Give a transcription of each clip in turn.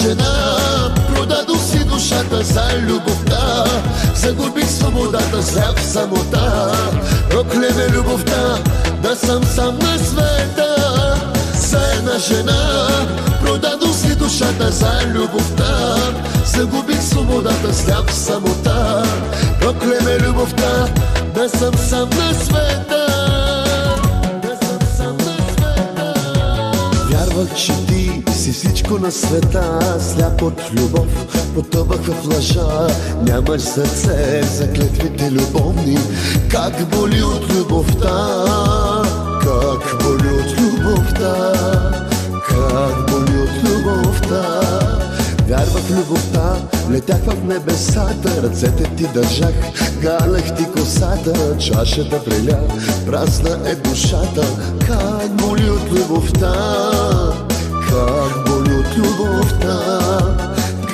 жена, продадох си душата за любовта. Загубих свободата, зрях в самота. Проклеме любовта, да съм сам на света. За една жена, продадох си душата за любовта. Загубих свободата, зрях в самота. Проклеме любовта, да съм сам на света. Вярвах, че ти си всичко на света. Сляп от любов, потъваха в лъжа. Нямаш сърце за клетвите любовни. Как боли от любовта, как боли от любовта, как боли от любовта. Вярвах в любовта, летях в небесата. Ръцете ти държах, галех ти косата. Чашата преля, празна е душата. Как боли от любовта, как боли от любовта,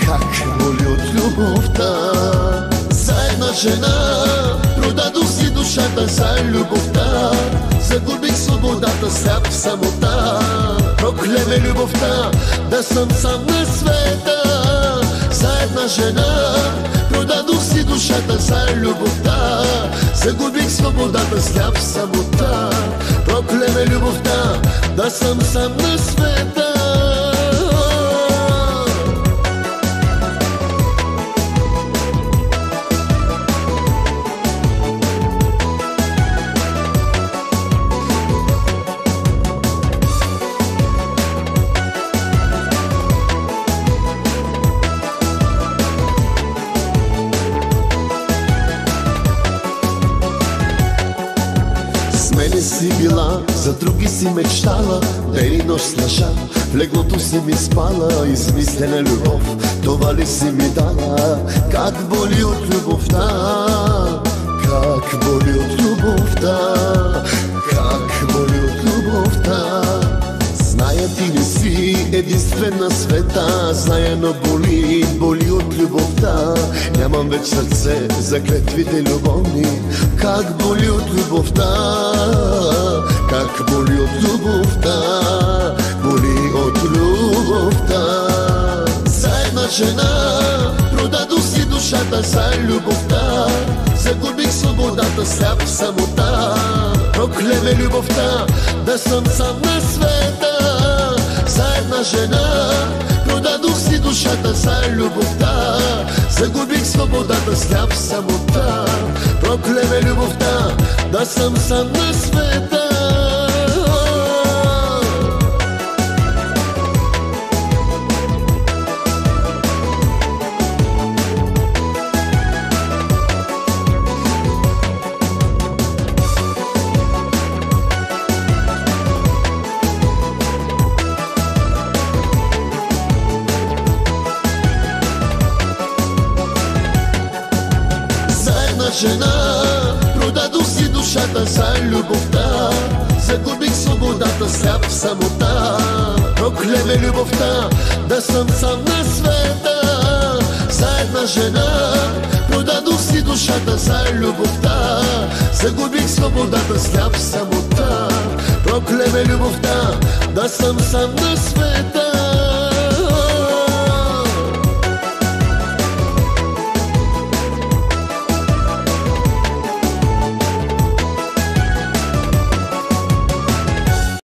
как боли от любовта. За една жена, продадох си душата за любовта. Загубих свободата, сляп в самота. Проклеме любовта, да съм сам на света. За една жена, продадох си душата за любовта. Загубих свободата, сляп в самота. Проклеме любовта, да съм сам на света. Мене си била, за други си мечтала. Ден и нощ с лъжа, в леглото си ми спала. Измислена любов, това ли си ми дала? Как боли от любовта, как боли от любовта, как боли от любовта. Зная, ти не си единствен на света. Зная, но боли, боли от любовта. Нямам вече сърце за клетвите любовни. Как боли от любовта, как боли от любовта, боли от любовта. За една жена, продадох си душата за любовта. Загубих свободата, сляп в самота. Проклеме любовта, да съм сам на света. За една жена, продадох си душата за любовта. Загубих свободата, сляп в самота. Проклеме любовта, да съм сам на света. Жена, продадох си душата за любовта. Загубих свободата, сляп в самота. Проклеме любовта, да съм сам на света. За една жена, продадох си душата за любовта. Загубих свободата, сляп в самота. Проклеме любовта, да съм сам на света.